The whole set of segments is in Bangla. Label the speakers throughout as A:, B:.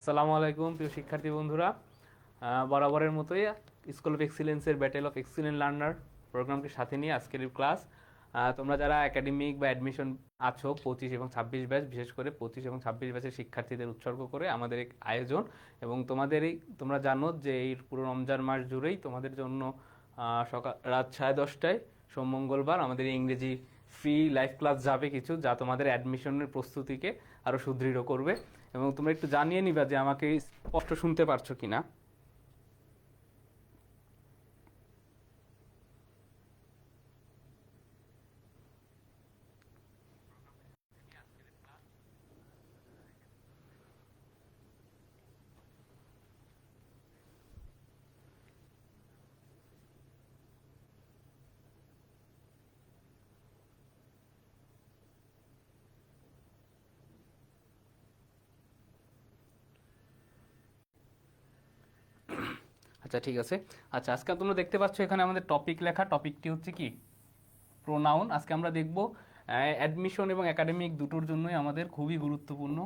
A: আসসালামু আলাইকুম প্রিয় শিক্ষার্থী বন্ধুরা। বরাবরের মতোই স্কুল অফ এক্সিলেন্সের ব্যাটেল অফ এক্সিলেন্ট লার্নার প্রোগ্রামকে সাথে নিয়ে আজকের এই ক্লাস। তোমরা যারা একাডেমিক বা অ্যাডমিশন আছো 25 এবং 26 ব্যাচ, বিশেষ করে 25 এবং 26 ব্যাচের শিক্ষার্থীদের উৎসর্গ করে আমাদের এক আয়োজন। এবং তোমাদের এই তোমরা জানো যে এই পুরো রমজান মাস জুড়েই তোমাদের জন্য সকাল রাত 10:30টায় সোম মঙ্গলবার আমাদের ইংরেজি ফ্রি লাইভ ক্লাস যাবে কিছু, যা তোমাদের অ্যাডমিশনের প্রস্তুতিকে আরও সুদৃঢ় করবে। এবং তোমরা একটু জানিয়ে নিবা যে আমাকে স্পষ্ট শুনতে পারছো কিনা। আচ্ছা, ঠিক আছে। আচ্ছা, আজকে তোমরা দেখতে পাচ্ছ এখানে আমাদের টপিক লেখা। টপিকটি হচ্ছে কি? প্রোনাউন। আজকে আমরা দেখব অ্যাডমিশন এবং একাডেমিক দুটোর জন্যই আমাদের খুবই গুরুত্বপূর্ণ।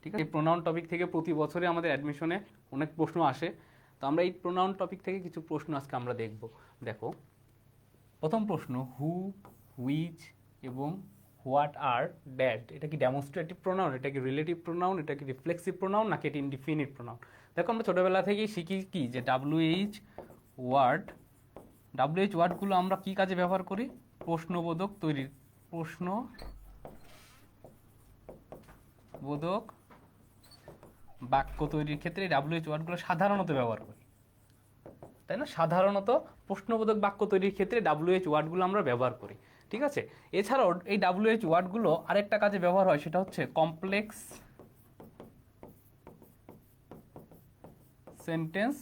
A: ঠিক আছে, এই প্রোনাউন টপিক থেকে প্রতি বছরে আমাদের অ্যাডমিশনে অনেক প্রশ্ন আসে। তো আমরা এই প্রোনাউন টপিক থেকে কিছু প্রশ্ন আজকে আমরা দেখব। দেখো, প্রথম প্রশ্ন, হু, হুইচ এবং হোয়াট আর ড্যাড, এটা কি ডেমনস্ট্রেটিভ প্রোনাউন, এটা কি রিলেটিভ প্রোনাউন, এটা কি রিফ্লেক্সিভ প্রোনাউন, নাকি এটা ইনডিফিনিট প্রোনাউন? দেখো, আমরা ছোটোবেলা থেকেই শিখি কি যে ওয়ার্ড ডাব্লিউএইচ ওয়ার্ডগুলো আমরা কি কাজে ব্যবহার করি? প্রশ্নবোধক তৈরির, প্রশ্নবোধক বাক্য তৈরির ক্ষেত্রে ডাব্লিউএইচ ওয়ার্ডগুলো সাধারণত ব্যবহার করি, তাই না? সাধারণত প্রশ্নবোধক বাক্য তৈরির ক্ষেত্রে ডাব্লিউএইচ ওয়ার্ডগুলো আমরা ব্যবহার করি। ঠিক আছে, এছাড়াও এই ডাব্লিউএইচ ওয়ার্ডগুলো আরেকটা কাজে ব্যবহার হয়, সেটা হচ্ছে কমপ্লেক্স সেন্টেন্স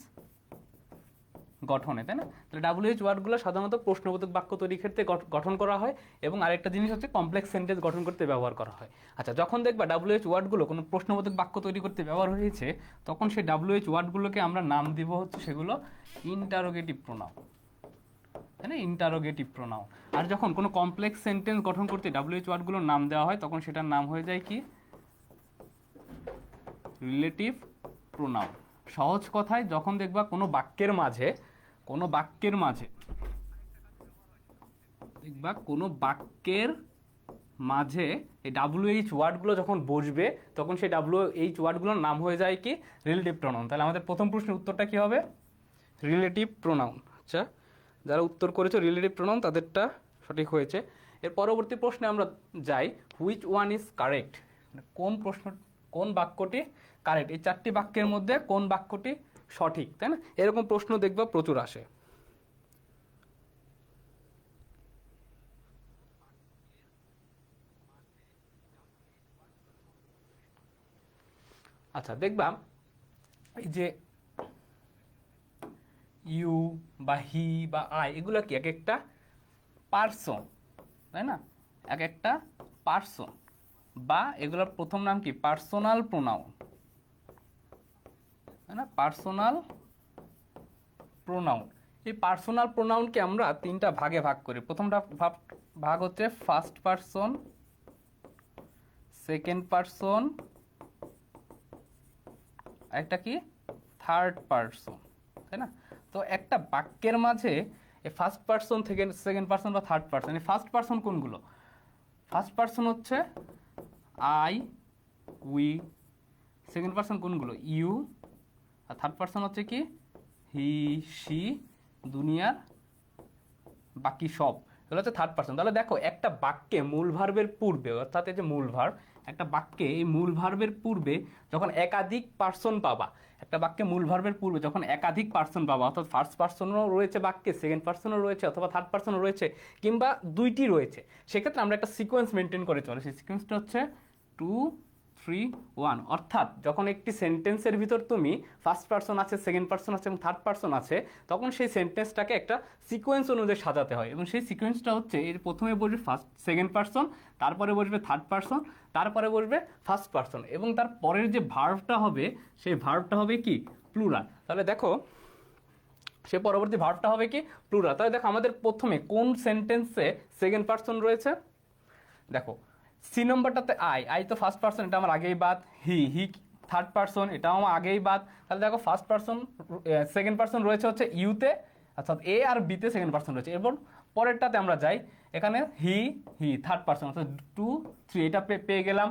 A: গঠনে, তাই না? তাহলে ডাব্লিউএইচ ওয়ার্ডগুলো সাধারণত প্রশ্নবোধক বাক্য তৈরির ক্ষেত্রে গঠন করা হয়, এবং আরেকটা জিনিস হচ্ছে কমপ্লেক্স সেন্টেন্স গঠন করতে ব্যবহার করা হয়। আচ্ছা, যখন দেখবা ডাব্লিউএইচ ওয়ার্ডগুলো কোনো প্রশ্নবোধক বাক্য তৈরি করতে ব্যবহার হয়েছে, তখন সেই ডাব্লিউএইচ ওয়ার্ডগুলোকে আমরা নাম দিব হচ্ছে সেগুলো ইন্টারোগেটিভ প্রোনাউন, তাই না? Interrogative pronoun. আর যখন কোনো কমপ্লেক্স সেন্টেন্স গঠন করতে ডাব্লিউএইচ ওয়ার্ডগুলোর নাম দেওয়া হয়, তখন সেটার নাম হয়ে যায় কি? Relative pronoun. সহজ কথায়, যখন দেখবা কোনো বাক্যের মাঝে দেখবা কোনো বাক্যের মাঝে এই ডাব্লিউএইচ ওয়ার্ডগুলো যখন বসবে, তখন সেই ডাব্লিউএইচ ওয়ার্ডগুলোর নাম হয়ে যায় কি? Relative pronoun. তাহলে আমাদের প্রথম প্রশ্নের উত্তরটা কি হবে? Relative pronoun. আচ্ছা, যারা উত্তর করেছো রিলেটিভ প্রোনাউন, তাদেরটা সঠিক হয়েছে। এর পরবর্তী প্রশ্নে আমরা যাই, হুইচ ওয়ান ইজ কারেক্ট, কোন বাক্যটি কারেক্ট, এই চারটি বাক্যের মধ্যে কোন বাক্যটি সঠিক, তাই না? এরকম প্রশ্ন দেখবা প্রচুর আসে। আচ্ছা, দেখবা এই যে ইউ বা হি বা আই, এগুলো কি এক একটা পার্সন, তাই না? এক একটা পার্সন, বা এগুলোর প্রথম নাম কি? পার্সোনাল প্রোনাউন, তাই না? Personal pronoun. এই পার্সোনাল প্রোনাউনকে আমরা তিনটা ভাগে ভাগ করি। প্রথমটা ভাগ হচ্ছে ফার্স্ট পার্সন, সেকেন্ড পার্সন, একটা কি? থার্ড পার্সন, তাই না? তো একটা বাক্যের মাঝে এই ফার্স্ট পার্সন থেকে সেকেন্ড পার্সন বা থার্ড পার্সন, এই ফার্স্ট পার্সন কোনগুলো? ফার্স্ট পার্সন হচ্ছে আই, উই। সেকেন্ড পার্সন কোনগুলো? ইউ। আর থার্ড পার্সন হচ্ছে কি? হি, সি, দুনিয়ার বাকি সব। এগুলো হচ্ছে থার্ড পার্সন। তাহলে দেখো, একটা বাক্যে মূল ভার্বের পূর্বে, অর্থাৎ এই যে মূল ভার্ব, একটা বাক্যে এই মূল ভার্বের পূর্বে যখন একাধিক পার্সন পাবা, একটা বাক্যে মূল ভার্বের পূর্বে যখন একাধিক পার্সন পাবা, অর্থাৎ ফার্স্ট পার্সনও রয়েছে বাক্যে, সেকেন্ড পার্সনও রয়েছে, অথবা থার্ড পার্সনও রয়েছে, কিংবা দুইটি রয়েছে, সেক্ষেত্রে আমরা একটা সিকোয়েন্স মেনটেন করে চলে। সেই সিকোয়েন্সটা হচ্ছে 2, 3, 1। অর্থাৎ যখন একটি সেন্টেন্সের ভিতর তুমি ফার্স্ট পার্সন আছে, সেকেন্ড পার্সন আছে এবং থার্ড পার্সন আছে, তখন সেই সেন্টেন্সটাকে একটা সিকোয়েন্স অনুযায়ী সাজাতে হয়। এবং সেই সিকোয়েন্সটা হচ্ছে, এর প্রথমে বসবে সেকেন্ড পার্সন, তারপরে বসবে থার্ড পার্সন, তারপরে বসবে ফার্স্ট পার্সন, এবং তার পরের যে ভার্বটা হবে, সেই ভার্বটা হবে কি? প্লুরাল। তাহলে দেখো, সে পরবর্তী ভার্বটা হবে কি? প্লুরাল। তাহলে দেখো, আমাদের প্রথমে কোন সেন্টেন্সে সেকেন্ড পার্সন রয়েছে? দেখো, সি নম্বরটাতে আই তো ফার্স্ট পার্সন, এটা আমার আগেই বাদ। হি থার্ড পারসন, এটাও আমার আগেই বাদ। তাহলে দেখো ফার্স্ট পারসন সেকেন্ড পারসন রয়েছে হচ্ছে ইউতে, অর্থাৎ এ আর বিতে সেকেন্ড পারসন রয়েছে। এরপর পরেরটাতে আমরা যাই, এখানে হি থার্ড পারসন, অর্থাৎ 2 3 এটা পেয়ে গেলাম।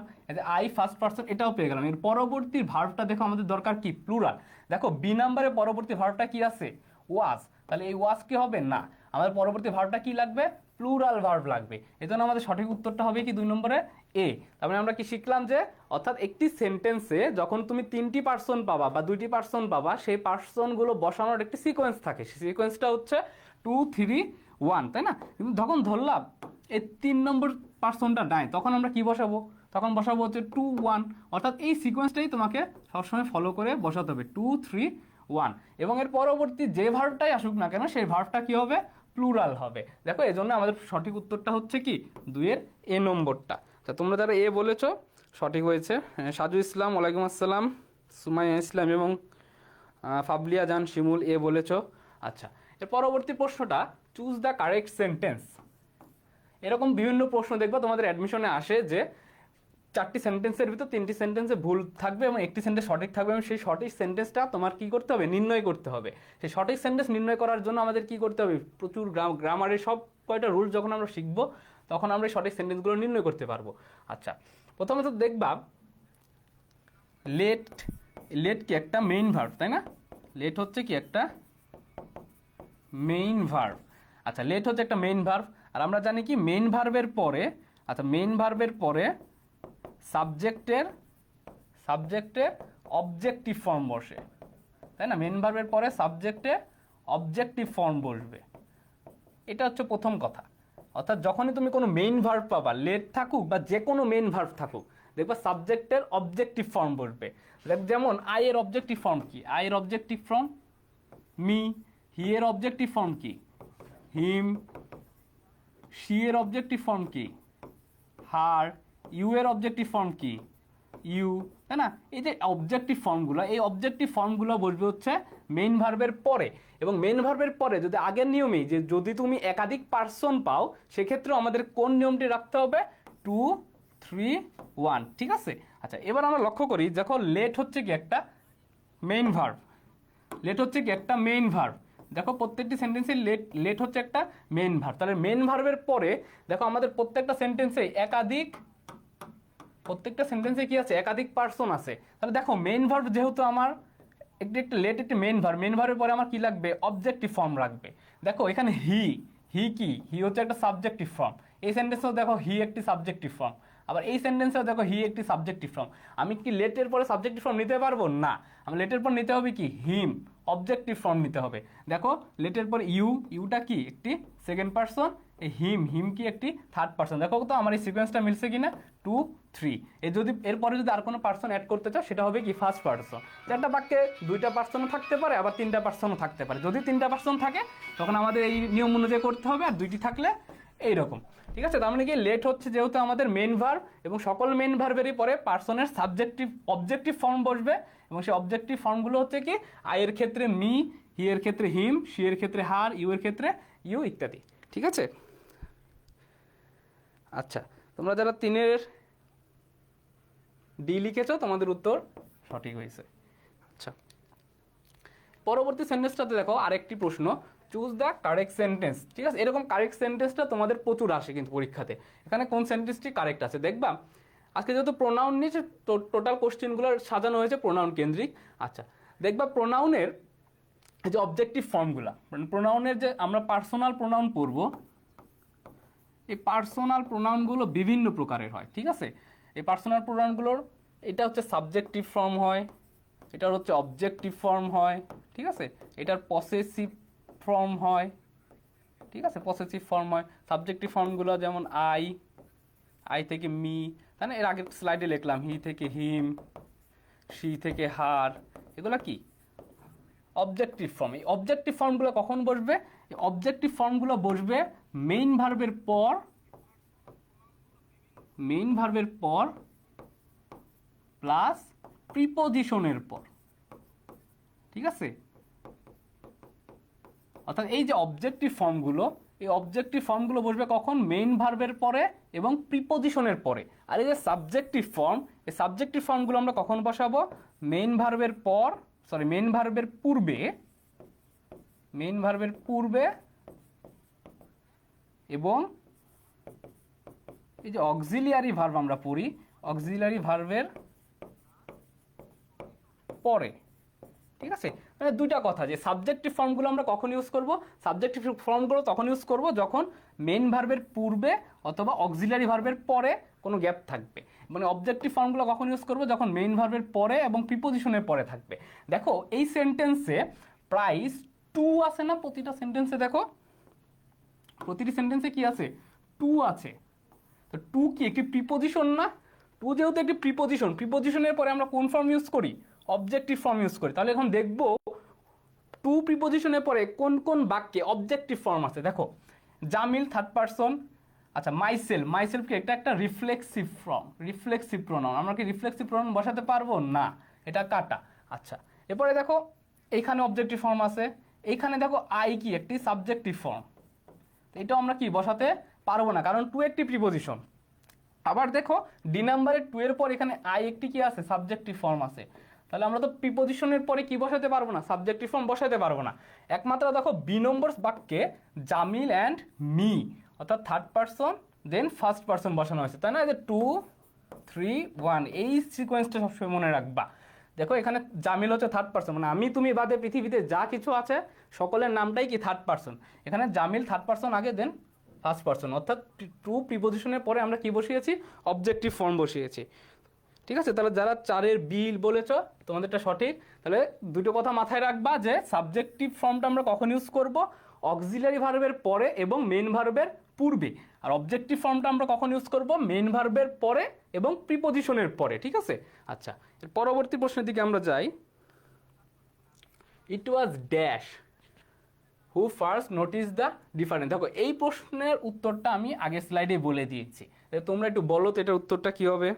A: আই ফার্স্ট পারসন, এটাও পেয়ে গেলাম। এর পরবর্তী ভার্বটা দেখো আমাদের দরকার কি, প্লুরাল। দেখো বি নাম্বারে পরবর্তী ভার্বটা কি আছে, ওয়াজ। তাহলে এই ওয়াজ কি হবে না, আমাদের পরবর্তী ভার্বটা কি লাগবে, প্লুরাল ভার্ব লাগবে। এজন্য আমাদের সঠিক উত্তরটা হবে কি 2 নম্বরে এ। তারপরে আমরা কি শিখলাম যে অর্থাৎ একটি সেন্টেন্সে যখন তুমি 3টি পার্সন পাবা বা 2টি পার্সন পাবা, সেই পার্সনগুলো বসানোর একটি সিকোয়েন্স থাকে। সেই সিকোয়েন্সটা হচ্ছে 2 3 1, তাই না? কিন্তু যখন ধরলাম এই 3 নম্বর পার্সনটা নাই, তখন আমরা কি বসাবো, তখন বসাবো হচ্ছে 2 1, অর্থাৎ এই সিকোয়েন্সটাই তোমাকে সবসময় ফলো করে বসাতে হবে 2 3 1। এবং এর পরবর্তী যে ভার্বটাই আসুক না কেন, সেই ভার্বটা কি হবে, প্লুরাল হবে। দেখো এজন্য আমাদের সঠিক উত্তরটা হচ্ছে কি 2 এর এ নম্বরটা। তা তোমরা যারা এ বলেছো সঠিক হয়েছে। সাজু ইসলাম, ওয়ালাইকুম আসসালাম, সুমাইয়া ইসলাম এবং ফাবলিয়া জান শিমুল এ বলেছো। আচ্ছা, এর পরবর্তী প্রশ্নটা, চুজ দ্য কারেক্ট সেন্টেন্স। এরকম বিভিন্ন প্রশ্ন দেখবা তোমাদের অ্যাডমিশনে আসে যে 4টি সেন্টেন্সের ভিতর 3টি সেন্টেন্সে ভুল থাকবে এবং একটি সেন্টেন্স সঠিক থাকবে, এবং সেই সঠিক সেন্টেন্সটা তোমার কি করতে হবে, নির্ণয় করতে হবে। সেই সঠিক সেন্টেন্স নির্ণয় করার জন্য আমাদের কি করতে হবে, প্রচুর গ্রামারের সব কয়টা রুল যখন আমরা শিখবো, তখন আমরা এই সঠিক সেন্টেন্সগুলো নির্ণয় করতে পারবো। আচ্ছা, প্রথমত দেখবা লেট কি একটা মেইন ভার্ব, তাই না? লেট হচ্ছে কি একটা মেইন ভার্ব। আচ্ছা, লেট হচ্ছে একটা মেইন ভার্ব, আর আমরা জানি কি মেইন ভার্বের পরে, আচ্ছা মেইন ভার্বের পরে সাবজেক্টের অবজেক্টিভ ফর্ম বসে, তাই না? মেইন ভার্বের পরে সাবজেক্টের অবজেক্টিভ ফর্ম বসবে, এটা হচ্ছে প্রথম কথা। অর্থাৎ যখনই তুমি কোনো মেইন ভার্ব পাবা, লেট থাকুক বা যে কোনো মেইন ভার্ব থাকুক, দেখবা সাবজেক্টের অবজেক্টিভ ফর্ম বসবে। যেমন আই এর অবজেক্টিভ ফর্ম কি, আই এর অবজেক্টিভ ফর্ম মি, হি এর অবজেক্টিভ ফর্ম কি, হিম, শি এর অবজেক্টিভ ফর্ম কি, হার, ইউ এর অবজেক্টিভ ফর্ম কি, ইউ, তাই না? এই যে অবজেক্টিভ ফর্মগুলো, এই অবজেক্টিভ ফর্মগুলো বসবে হচ্ছে মেইন ভার্বের পরে। এবং মেইন ভার্বের পরে যদি আগের নিয়মেই যে যদি তুমি একাধিক পার্সন পাও, সেক্ষেত্রে আমাদের কোন নিয়মটি রাখতে হবে, 2 3 1, ঠিক আছে? আচ্ছা, এবার আমরা লক্ষ্য করি, দেখো লেট হচ্ছে কি একটা মেইন ভার্ব, লেট হচ্ছে কি একটা মেইন ভার্ব। দেখো প্রত্যেকটি সেন্টেন্সে লেট হচ্ছে একটা মেইন ভার্ব। তাহলে মেইন ভার্বের পরে দেখো আমাদের প্রত্যেকটা সেন্টেন্সে কি আছে, একাধিক পার্সন আছে। তাহলে দেখো মেইন ভার্ব যেহেতু আমার একটি লেট একটি মেইন ভার্ব, মেইন ভার্বের পরে আমার কি লাগবে, অবজেক্টিভ ফর্ম রাখবে। দেখো এখানে হি কি, হি হচ্ছে একটা সাবজেক্টিভ ফর্ম। এই সেন্টেন্সেও দেখো হি একটি সাবজেক্টিভ ফর্ম, আবার এই সেন্টেন্সেও দেখো হি একটি সাবজেক্টিভ ফর্ম। আমি কি লেটের পরে সাবজেক্টিভ ফর্ম নিতে পারবো না, আমি লেটের পর নিতে হবে কি, হিম, অবজেক্টিভ ফর্ম নিতে হবে। দেখো লেটের পর ইউটা কি একটি সেকেন্ড পারসন, এই হিম কি একটি থার্ড পারসন। দেখো তো আমার এই সিকোয়েন্সটা মিলছে কিনা, 2 3। যদি এরপরে যদি আর কোনো পার্সন অ্যাড করতে চাও, সেটা হবে কি ফার্স্ট পারসন। একটা বাক্যে 2টা পার্সনও থাকতে পারে, আবার 3টা পার্সনও থাকতে পারে। যদি 3টা পার্সন থাকে তখন আমাদের এই নিয়ম অনুযায়ী করতে হবে, আর 2টি থাকলে এইরকম, ঠিক আছে? তার মানে কি লেট হচ্ছে যেহেতু আমাদের মেইন ভার্ব, এবং সকল মেইন ভার্বেরই পরে পার্সনের অবজেক্টিভ ফর্ম বসবে, এবং সেই অবজেক্টিভ ফর্মগুলো হচ্ছে কি আই এর ক্ষেত্রে মি, হি এর ক্ষেত্রে হিম, শি এর ক্ষেত্রে হার, ইউ এর ক্ষেত্রে ইউ, ইত্যাদি, ঠিক আছে? আচ্ছা, তোমরা যারা 3-এর ডি লিখেছো তোমাদের উত্তর সঠিক হয়েছে। আচ্ছা, পরবর্তী সেন্টেন্সটাতে দেখো আরেকটি প্রশ্ন, চুজ দ্য কারেক্ট সেন্টেন্স, ঠিক আছে? এরকম কারেক্ট সেন্টেন্সটা তোমাদের প্রচুর আসে কিন্তু পরীক্ষাতে। এখানে কোন সেন্টেন্সটি কারেক্ট আছে দেখবা। আজকে যেহেতু প্রোনাউন নিয়ে টোটাল কোশ্চেনগুলো সাজানো হয়েছে প্রোনাউন কেন্দ্রিক। আচ্ছা, দেখবা প্রোনাউনের যে অবজেক্টিভ ফর্মগুলো, প্রোনাউনের যে আমরা পার্সোনাল প্রোনাউন পড়বো, এই পার্সোনাল প্রোনাউনগুলো বিভিন্ন প্রকারের হয়, ঠিক আছে? এই পার্সোনাল প্রোনাউনগুলোর এটা হচ্ছে সাবজেক্টিভ ফর্ম হয়, এটার হচ্ছে অবজেক্টিভ ফর্ম হয়, ঠিক আছে? এটার পসেসিভ ফর্ম হয়, ঠিক আছে? পসেসিভ ফর্ম হয়। সাবজেক্টিভ ফর্মগুলো যেমন আই থেকে মি, তাই না? এর আগের স্লাইডে লিখলাম হি থেকে হিম, শি থেকে হার, এগুলো কি অবজেক্টিভ ফর্ম। এই অবজেক্টিভ ফর্মগুলো কখন বসবে, এই অবজেক্টিভ ফর্মগুলো বসবে মেইন ভার্বের পর প্লাস প্রিপোজিশনের পর, ঠিক আছে? অর্থাৎ এই যে অবজেক্টিভ ফর্মগুলো, এই অবজেক্টিভ ফর্মগুলো বসবে কখন? মেইন ভার্বের পরে এবং প্রিপজিশনের পরে। আর এই যে সাবজেক্টিভ ফর্ম, এই সাবজেক্টিভ ফর্মগুলো আমরা কখন বসাবো? মেইন ভার্বের পর, সরি মেইন ভার্বের পূর্বে, মেইন ভার্বের পূর্বে এবং এই যে অক্সিলিয়ারি ভার্ব আমরা পড়ি, অক্সিলিয়ারি ভার্বের পরে। ঠিক আছে, মানে দুইটা কথা, যে সাবজেক্টিভ ফর্মগুলো আমরা কখন ইউজ করব? সাবজেক্টিভ ফর্মগুলো তখন ইউজ করব যখন মেইন ভার্বের পূর্বে অথবা অক্সিলিয়ারি ভার্বের পরে কোনো গ্যাপ থাকবে। মানে অবজেক্টিভ ফর্মগুলো কখন ইউজ করব? যখন মেইন ভার্বের পরে এবং প্রিপজিশনের পরে থাকবে। দেখো এই সেন্টেন্সে প্রাইস টু আছে না? প্রতিটা সেন্টেন্সে দেখো, প্রতিটি সেন্টেন্সে কি আছে? টু আছে। তো টু কি একটি প্রিপজিশন না? টু যেহেতু একটি প্রিপজিশন, প্রিপজিশনের পরে আমরা কোন ফর্ম ইউজ করি? অবজেক্টিভ ফর্ম ইউজ করি। তাহলে এখন দেখব টু প্রিপজিশনের পরে কোন কোন বাক্যে অবজেক্টিভ ফর্ম আছে। দেখো জামিল থার্ড পারসন, আচ্ছা মাইসেলফ, মাইসেলফ কি এটা একটা রিফ্লেক্সিভ ফর্ম, রিফ্লেক্সিভ প্রোনাউন। আমরা কি রিফ্লেক্সিভ প্রোনাউন বসাতে পারবো না? এটা কাটা। আচ্ছা এরপরে দেখো এইখানে অবজেক্টিভ ফর্ম আছে, এইখানে দেখো আই কি একটি সাবজেক্টিভ ফর্ম, এটাও আমরা কি বসাতে পারবো না, কারণ টু একটি প্রিপজিশন। আবার দেখো ডি নাম্বারের টু এর পর এখানে আই একটি কি আছে? সাবজেক্টিভ ফর্ম আছে। তাহলে আমরা তো প্রিপজিশনের পরে কি বসাতে পারবো না? সাবজেক্টিভ ফর্ম বসাতে পারবো না। একমাত্র দেখো বি নম্বর বাক্যে জামিল অ্যান্ড মি, অর্থাৎ থার্ড পারসন দেন ফার্স্ট পারসন বসানো হয়েছে, তাই না? এই যে 2 3 1 এই সিকোয়েন্সটা সবসময় মনে রাখবা। দেখো এখানে জামিল হচ্ছে থার্ড পারসন, মানে আমি তুমি বাদে পৃথিবীতে যা কিছু আছে সকলের নামটাই কি? Third person. এখানে জামিল থার্ড পারসন আগে, দেন ফার্স্ট পারসন, অর্থাৎ টু প্রিপজিশনের পরে আমরা কি বসিয়েছি? অবজেক্টিভ ফর্ম বসিয়েছি। ঠিক আছে, তাহলে যারা চারের বিল বলেছ তোমাদেরটা সঠিক। তাহলে দুটো কথা মাথায় রাখবা, যে সাবজেক্টিভ ফর্মটা আমরা কখন ইউজ করব? অক্সিলারি ভার্বের পরে এবং মেইন ভার্বের পূর্বে। আর অবজেক্টিভ ফর্মটা আমরা কখন ইউজ করব? মেইন ভার্বের পরে এবং প্রিপজিশনের পরে। ঠিক আছে, আচ্ছা এর পরবর্তী প্রশ্নের দিকে আমরা যাই। It was dash who first notice the difference. দেখো এই প্রশ্নের উত্তরটা আমি আগের স্লাইডে বলে দিয়েছি, তোমরা একটু বলো তো এটার উত্তরটা কি হবে?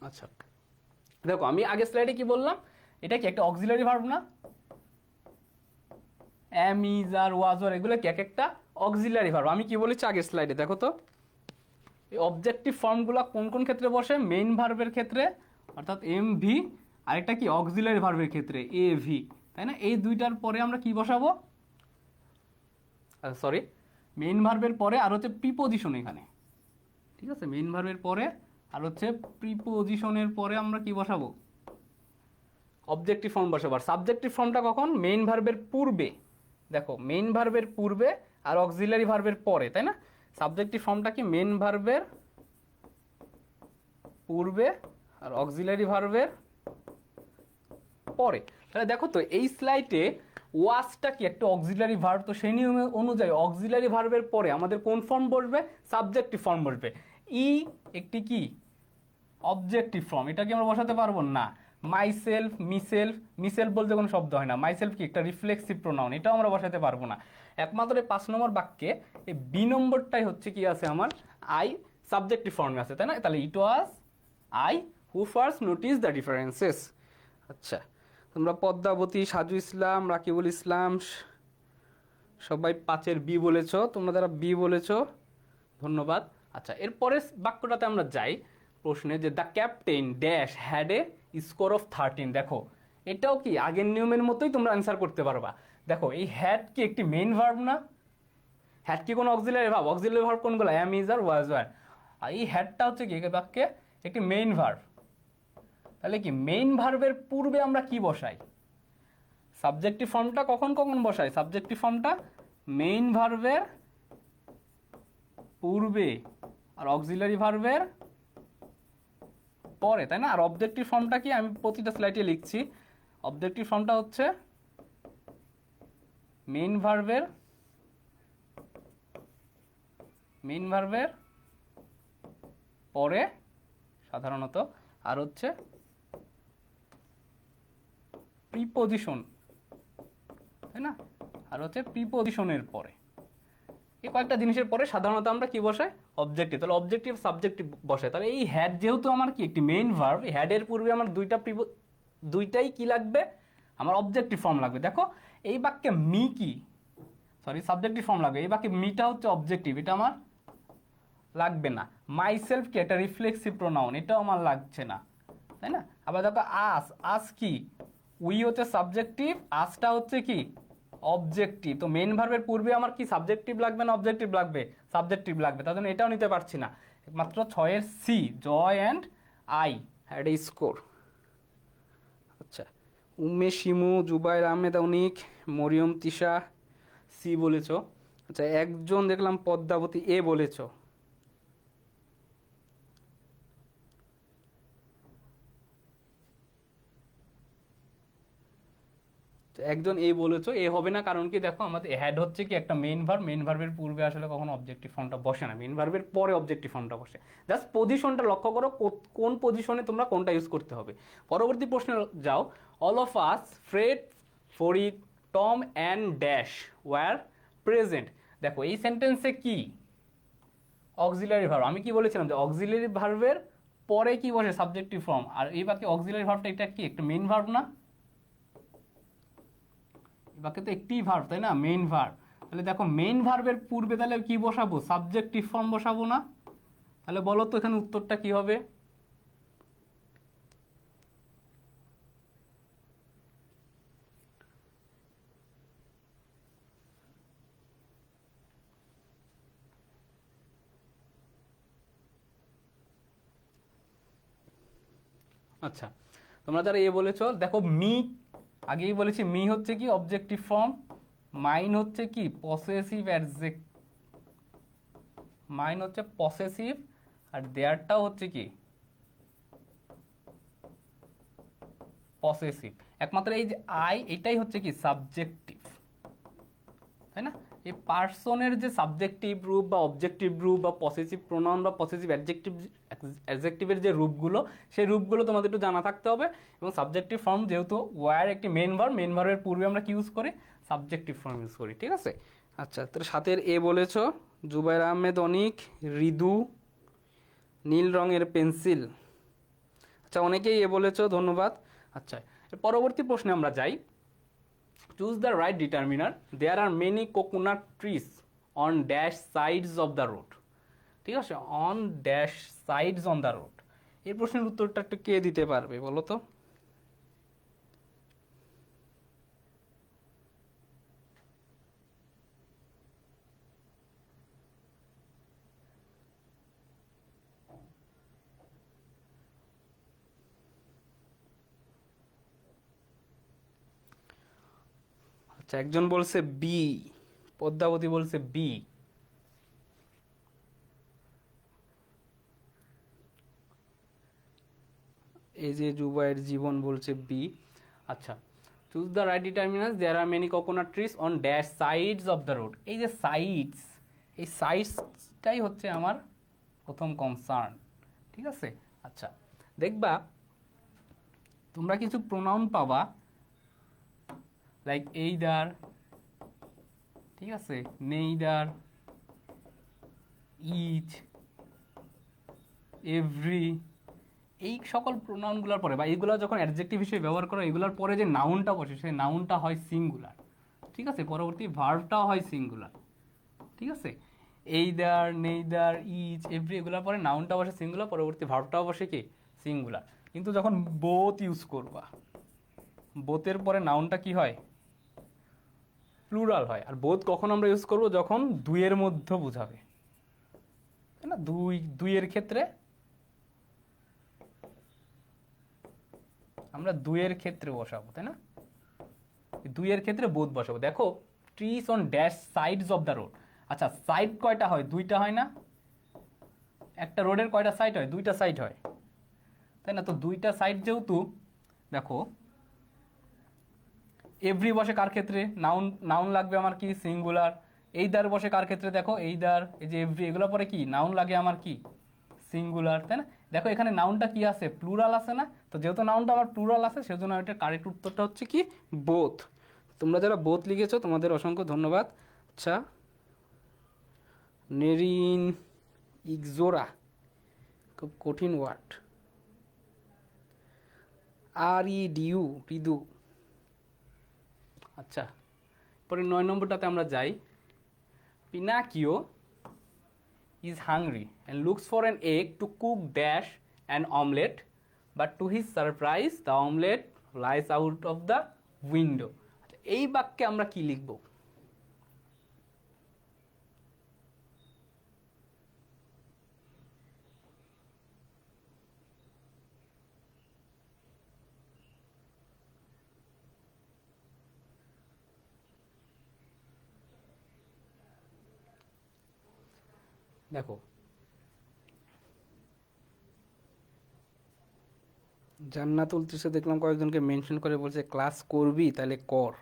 A: আচ্ছা দেখো আমি আগের স্লাইডে কি বললাম, এটা কি একটা অক্সিলারি ভার্ব না? এম ইজ আর ওয়াজ আর এগুলো কি এক একটা অক্সিলারি ভার্ব। আমি কি বলেছি আগের স্লাইডে দেখো তো, এই অবজেক্টিভ ফর্মগুলো কোন কোন ক্ষেত্রে বসে? মেইন ভার্বের ক্ষেত্রে অর্থাৎ এম ভি, আরেকটা কি অক্সিলারি ভার্বের ক্ষেত্রে এ ভি, তাই না? এই দুইটার পরে আমরা কি বসাবো? সরি, মেইন ভার্বের পরে আর হচ্ছে প্রিপজিশন এখানে। ঠিক আছে, মেইন ভার্বের পরে আর হচ্ছে প্রিপজিশনের পরে আমরা কি বসাবো? অবজেক্টিভ ফর্ম বসাবো। আর সাবজেক্টিভ ফর্মটা কখন? মেইন ভার্বের পূর্বে। দেখো মেইন ভার্বের পূর্বে আর অক্সিলারি ভার্বের পরে, তাই না? সাবজেক্টিভ ফর্মটা কি? মেইন ভার্বের পূর্বে আর অক্সিলারি ভার্বের পরে। তাহলে দেখো তো এই স্লাইডে ওয়াজটা কি একটা অক্সিলারি ভার্ব, তো সেই নিয়ম অনুযায়ী অক্সিলারি ভার্বের পরে আমাদের কোন ফর্ম বসবে? সাবজেক্টিভ ফর্ম বসবে। ই একটি কি? অবজেক্টিভ ফর্ম, এটা কি আমরা বসাতে পারবো না? মাইসেলফ, মিসেলফ, মিসেলফ বলতে কোনো শব্দ হয় না। মাইসেলফ কি একটা রিফ্লেক্সিভ প্রোনাউন, এটাও আমরা বসাতে পারবো না। একমাত্র এই 5 নম্বর বাক্যে এই বি নম্বরটাই হচ্ছে কি আছে আমার? আই সাবজেক্টিভ ফর্মে আছে, তাই না? তাহলে it was I who first notice the differences. আচ্ছা তোমরা পদ্মাবতী, সাজু ইসলাম, রাকিবুল ইসলাম সবাই 5-এর বি বলেছ। তোমরা যারা বি বলেছ ধন্যবাদ। আচ্ছা এরপরে বাক্যটাতে আমরা যাই প্রশ্নে, যে the captain dash had a score of 13। দেখো এটাও কি আগের নিয়মের মতোই তোমরা অ্যান্সার করতে পারবা। দেখো এই হ্যাড কি একটি মেইন ভার্ব না? হ্যাড কি কোনো অক্সিলারি ভার্ব? অক্সিলারি ভার্ব কোনগুলো? অ্যাম, ইজ আর ওয়াজ ওয়ার। আর এই হ্যাডটা হচ্ছে কি বাক্যে একটি মেইন ভার্ব। তাহলে কি মেইন ভার্বের পূর্বে আমরা কি বসাই? সাবজেক্টিভ ফর্মটা কখন কখন বসাই? সাবজেক্টিভ ফর্মটা মেইন ভার্বের পূর্বে আর অক্সিলারি ভার্বের পরে, তাই না? আর অবজেক্টিভ ফর্মটা কি? আমি প্রতিটা স্লাইডে লিখছি। অবজেক্টিভ ফর্মটা হচ্ছে মেইন ভার্বের পরে সাধারণত, আর হচ্ছে প্রিপজিশন, তাই না? আর হচ্ছে প্রিপজিশনের পরে। এই কয়েকটা জিনিসের পরে সাধারণত আমরা কি বসাই, অবজেক্টিভ। তাহলে অবজেক্টিভ সাবজেক্টিভ বসাই। তাহলে এই হ্যাড যেহেতু আমার কি একটি মেইন ভার্ব, হ্যাডের পূর্বে আমার দুইটাই কি লাগবে, আমার অবজেক্টিভ ফর্ম লাগবে। দেখো এই বাক্যে মি কি, সরি সাবজেক্টিভ ফর্ম লাগবে, এই বাক্যে মিটা হচ্ছে অবজেক্টিভ, এটা আমার লাগবে না। মাই সেলফ কি একটা রিফ্লেক্সিভ প্রোনাউন, এটাও আমার লাগছে না, তাই না? আবার দেখো আস কি, উই হচ্ছে সাবজেক্টিভ, আসটা হচ্ছে কি অবজেক্টিভ। তো মেইন ভার্বের পূর্বে আমার কি সাবজেক্টিভ লাগবে না অবজেক্টিভ লাগবে, সাবজেক্টিভ লাগবে, তার জন্য এটাও নিতে পারছি না। মাত্র 6-এর C, Joy and I had a score. আচ্ছা, উম্মে শিমু, জুবাইর আহমেদ অনিক, মরিয়ম তিশা সি বলেছ। আচ্ছা, একজন দেখলাম পদ্মাবতী এ বলেছ। একজন এ বলেছো, এ হবে না, কারণ কি দেখো আমাদের হ্যাড হচ্ছে কি একটা মেইন ভার্ব, মেইন ভার্বের পূর্বে আসলে কখনো অবজেক্টিভ ফর্মটা বসে না, মেইন ভার্বের পরে অবজেক্টিভ ফর্মটা বসে। জাস্ট পজিশনটা লক্ষ্য করো, কোন পজিশনে তোমরা কোনটা ইউজ করতে হবে। পরবর্তী প্রশ্নে যাও। All of us, Fred, Farid, Tom and dash were present. দেখো এই সেন্টেন্সে কি অক্সিলারি ভার্ব, আমি কি বলেছিলাম যে অক্সিলারি ভার্বের পরে কি বসে সাবজেক্টিভ ফর্ম, আর এই বাকি অক্সিলারি ভার্বটা এটা কি একটা মেইন ভার্ব না, বাকি তো একটি ভার্ব তাই না, মেইন ভার্ব। তাহলে দেখো মেইন ভার্বের পূর্বে তাহলে কি বসাবো, সাবজেক্টিভ ফর্ম বসাবো না? তাহলে বলো তো এখানে উত্তরটা কি হবে? আচ্ছা, তোমরা যারা এ বলেছো, দেখো মি, আগেই বলেছি মি হচ্ছে কি অবজেক্টিভ ফর্ম, মাইন হচ্ছে কি পসেসিভ অ্যাডজেক্ট, মাইন হচ্ছে পসেসিভ, আর দেয়ারটাও হচ্ছে কি পসেসিভ। একমাত্র এই যে আই, এটাই হচ্ছে কি সাবজেক্টিভ, তাই না? এই পার্সনের যে সাবজেক্টিভ রূপ বা অবজেক্টিভ রূপ বা পসেসিভ প্রোনাউন বা পসেসিভ অ্যাডজেক্টিভের যে রূপগুলো, সেই রূপগুলো তোমাদের একটু জানা থাকতে হবে। এবং সাবজেক্টিভ ফর্ম যেহেতু ওয়ার একটি মেইন ভার্ব, মেইন ভার্বের পূর্বে আমরা কি ইউজ করি, সাবজেক্টিভ ফর্ম ইউজ করি, ঠিক আছে? আচ্ছা, তো সাথের এ বলেছো, জুবাইর আহমেদ অনিক, রিদু, নীল রঙের পেন্সিল। আচ্ছা, অনেকেই এ বলেছো, ধন্যবাদ। আচ্ছা, পরবর্তী প্রশ্নে আমরা যাই। Choose the right determiner, there are many coconut trees on dash sides of the road. ঠিক আছে, on dash sides on the road, এই প্রশ্নের উত্তরটা একটু কে দিতে পারবে বলো তো? আচ্ছা, একজন বলছে বি, পদ্মাবতী বলছে বি। এই যে জুবাইর জীবন বলছে বি। আচ্ছা, choose the right determiners, there are many coconut trees on dash sides of the road. এই যে সাইডস, এই সাইডসটাই হচ্ছে আমার প্রথম কনসার্ন, ঠিক আছে? আচ্ছা, দেখবা তোমরা কিছু প্রোনাউন পাবা, লাইক এইদার, ঠিক আছে, নেইদার, ইচ, এভরি, এই সকল প্রোনাউনগুলোর পরে বা এইগুলো যখন অ্যাডজেক্টিভ হিসেবে ব্যবহার করো, এগুলোর পরে যে নাউনটা বসে সেই নাউনটা হয় সিঙ্গুলার, ঠিক আছে? পরবর্তী ভার্বটাও হয় সিঙ্গুলার, ঠিক আছে? এইদার, নেইদার, ইচ, এভরি, এগুলোর পরে নাউনটা বসে সিঙ্গুলার, পরবর্তী ভার্বটাও বসে কি সিঙ্গুলার। কিন্তু যখন বোথ ইউজ করবা, বোথের পরে নাউনটা কি হয়, প্লুরাল হয়। আর বোথ কখন আমরা ইউজ করব, যখন দুইয়ের মধ্যে বোঝাবে, তাই না? দুইয়ের ক্ষেত্রে আমরা দুইয়ের ক্ষেত্রে বসাবো, তাই না? দুইয়ের ক্ষেত্রে বোথ বসাবো। দেখো trees on dash sides of the road. আচ্ছা, সাইড কয়টা হয়, দুইটা হয় না? একটা রোডের কয়টা সাইড হয়, দুইটা সাইড হয়, তাই না? তো দুইটা সাইড যেহেতু, দেখো এভরি বসে কার ক্ষেত্রে, নাউন, নাউন লাগবে আমার কি সিঙ্গুলার। এইদার বসে কার ক্ষেত্রে, দেখো এইদার, এই যে এভরি, এগুলো পরে কি নাউন লাগে আমার কি সিঙ্গুলার, তাই না? দেখো এখানে নাউনটা কি আছে, প্লুরাল আছে না? তো যেহেতু নাউনটা আমার প্লুরাল আছে, সেজন্য এটার কারেক্ট উত্তরটা হচ্ছে কি বোথ। তোমরা যারা বোথ লিখেছো তোমাদের অসংখ্য ধন্যবাদ। আচ্ছা, নেরিন ইকজোরা, খুব কঠিন ওয়ার্ড। REDU, রিদু। আচ্ছা, পরে 9 নম্বরটাতে আমরা যাই। পিনাকিও is hungry and looks for an egg to cook dash an omelette, but to his surprise the omelette lies out of the window. এই বাক্যে আমরা কি লিখব? দেখো, জান্নাতুল তৃষা দেখলাম কয়েকজনকে মেনশন করে বলছে ক্লাস করবি তাহলে কর।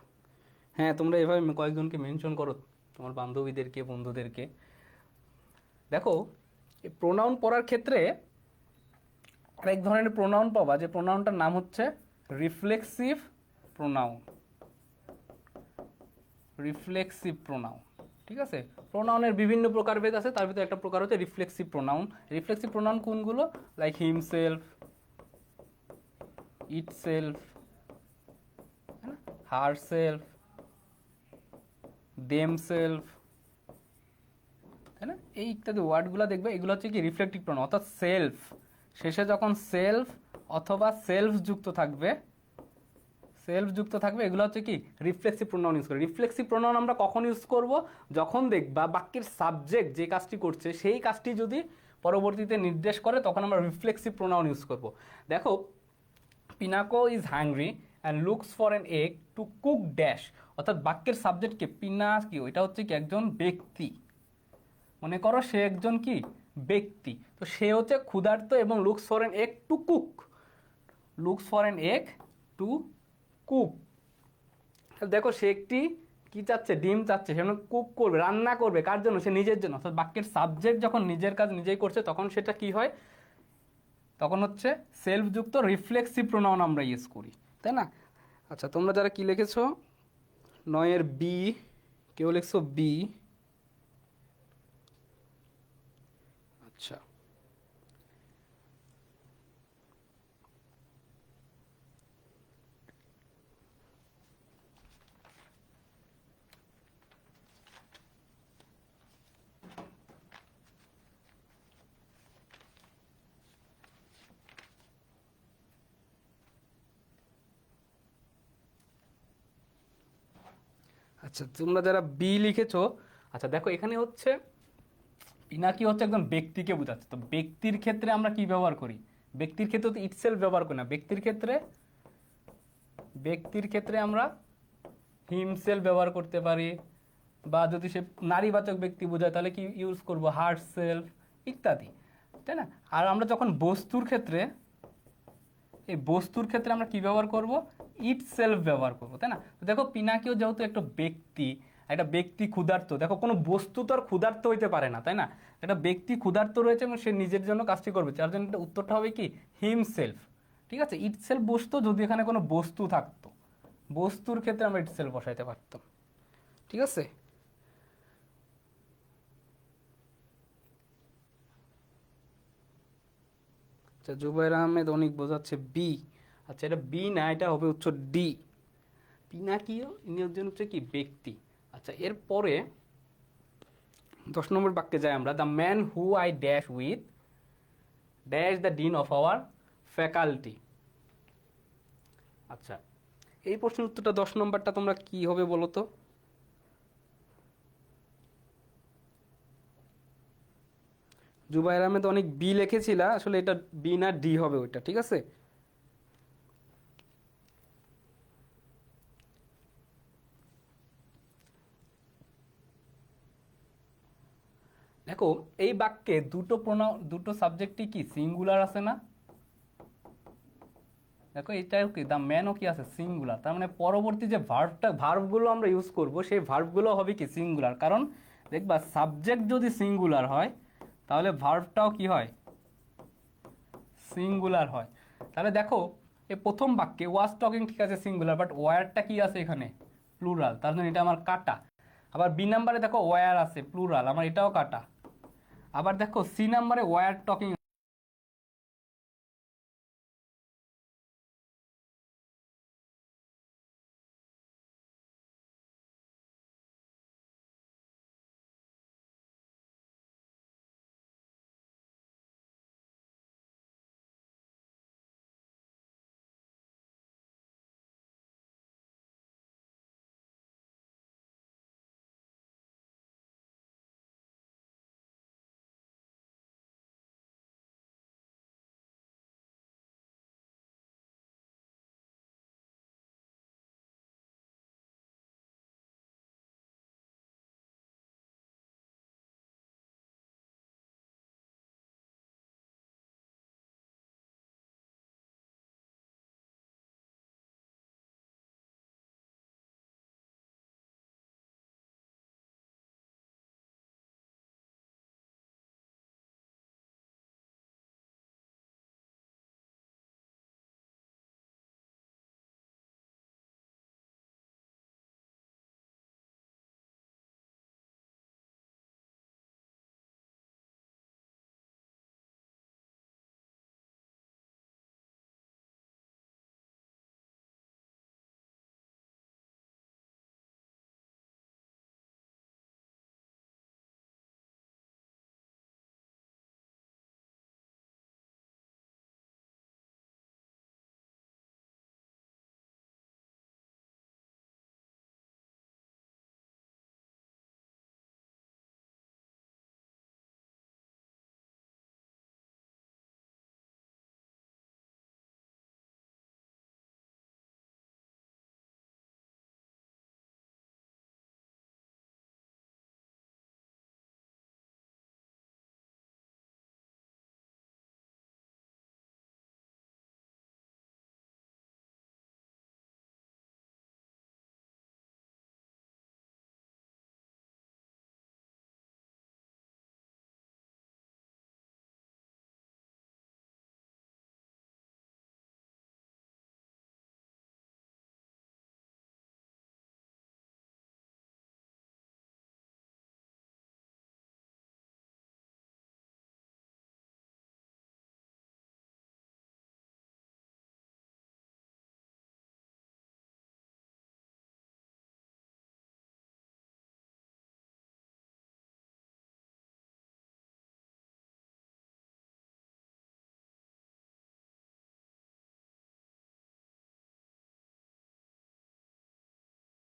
A: হ্যাঁ, তোমরা এভাবে কয়েকজনকে মেনশন করো তোমার বান্ধবীদেরকে, বন্ধুদেরকে। দেখো, এই প্রোনাউন পড়ার ক্ষেত্রে আরেক ধরনের প্রোনাউন পাবা, যে প্রোনাউনটার নাম হচ্ছে রিফ্লেক্সিভ প্রোনাউন। রিফ্লেক্সিভ প্রোনাউন, ঠিক আছে? প্রোনাউনের বিভিন্ন প্রকারভেদ আছে, তার ভিতরে একটা প্রকার হচ্ছে রিফ্লেক্সিভ প্রোনাউন। রিফ্লেক্সিভ প্রোনাউন কোনগুলো? Like himself, itself, herself, themselves, তাই না? এই ইত্যাদি ওয়ার্ডগুলো দেখবে, এগুলো হচ্ছে কি রিফ্লেক্টিভ প্রোনাউন। অর্থাৎ সেলফ শেষে যখন সেলফ অথবা সেলফ যুক্ত থাকবে, এগুলো হচ্ছে কি রিফ্লেক্সিভ প্রোনাউন ইউজ করে। রিফ্লেক্সিভ প্রোনাউন আমরা কখন ইউজ করব? যখন দেখবা বাক্যের সাবজেক্ট যে কাজটি করছে সেই কাজটি যদি পরবর্তীতে নির্দেশ করে, তখন আমরা রিফ্লেক্সিভ প্রোনাউন ইউজ করব। দেখো, Pinako is hungry and looks for an egg to cook dash, অর্থাৎ বাক্যের সাবজেক্টকে পিনাকিও, এটা হচ্ছে কি একজন ব্যক্তি। মনে করো সে একজন কি ব্যক্তি, তো সে হচ্ছে ক্ষুধার্ত এবং looks for an egg to cook, looks for an egg to cook. দেখো, সে একটি কি চাচ্ছে? ডিম চাচ্ছে। সে কুক করবে, রান্না করবে। কার জন্য? সে নিজের জন্য। অর্থাৎ বাক্যের সাবজেক্ট যখন নিজের কাজ নিজেই করছে, তখন সেটা কি হয়? তখন হচ্ছে সেলফযুক্ত রিফ্লেক্সিভ প্রোনাউন আমরা ইউজ করি, তাই না? আচ্ছা, তোমরা যারা কি লিখেছো 9 বি, কেউ লিখছো বি। আচ্ছা, আচ্ছা, তোমরা যারা বি লিখেছো, আচ্ছা দেখো, এখানে হচ্ছে পিনাকি হচ্ছে একজন ব্যক্তিকে বোঝাচ্ছে। তো ব্যক্তির ক্ষেত্রে আমরা কি ব্যবহার করি? ব্যক্তির ক্ষেত্রে তো ইটসেলফ ব্যবহার করি না। ব্যক্তির ক্ষেত্রে আমরা হিমসেলফ ব্যবহার করতে পারি, বা যদি সে নারীবাচক ব্যক্তি বোঝায় তাহলে কি ইউজ করব? হারসেলফ ইত্যাদি, তাই না? আর আমরা যখন বস্তুর ক্ষেত্রে, এই বস্তুর ক্ষেত্রে আমরা কি ব্যবহার করব? ইটসেলফ ব্যবহার করব, তাই না? তো দেখো, পিনাকিও যেহেতু একটা ব্যক্তি ক্ষুধার্ত। দেখো, কোনো বস্তু তো আর ক্ষুধার্ত হইতে পারে না, তাই না? একটা ব্যক্তি ক্ষুধার্ত রয়েছে এবং সে নিজের জন্য কাজটি করবে, তার জন্য উত্তরটা হবে কি হিমসেলফ, ঠিক আছে? ইটসেলফ বসতো যদি এখানে কোনো বস্তু থাকতো, বস্তুর ক্ষেত্রে আমরা ইটসেলফ বসাইতে পারতাম, ঠিক আছে? আচ্ছা, জুবাইর আহমেদ অনেক বোঝাচ্ছে বি। আচ্ছা, এটা বি না, এটা হবে উত্তর ডি। পিনাকিও ইনি একজন হচ্ছে কি ব্যক্তি। আচ্ছা, এরপরে 10 নম্বর বাক্যে যাই আমরা। The man who I dash with dash the dean of our faculty. আচ্ছা, এই প্রশ্নের উত্তরটা 10 নম্বরটা তোমরা কি হবে বলো তো? জুবাইর আহমেদ অনেক বি লিখেছিল, আসলে এটা বি না ডি হবে ওইটা, ঠিক আছে? দেখো, এই বাক্যে দুটো সাবজেক্টই কি সিঙ্গুলার আছে না? দেখো, এটাও কি দ্য ম্যানও কি আছে সিঙ্গুলার, তার মানে পরবর্তী যে ভার্বগুলো আমরা ইউজ করব সেই ভার্বগুলো হবে কি সিঙ্গুলার। কারণ দেখবা, সাবজেক্ট যদি সিঙ্গুলার হয় তাহলে ভার্বটাও কি হয়? সিঙ্গুলার হয়। তাহলে দেখো, এই প্রথম বাক্যে ওয়াজ টকিং ঠিক আছে সিঙ্গুলার, বাট ওয়ারটা কি আছে এখানে? প্লুরাল, তার জন্য এটা আমার কাটা। আবার বি নাম্বারে দেখো ওয়ার আছে প্লুরাল, আমার এটাও কাটা। আবার দেখো সি নাম্বারে ওয়ার টকিং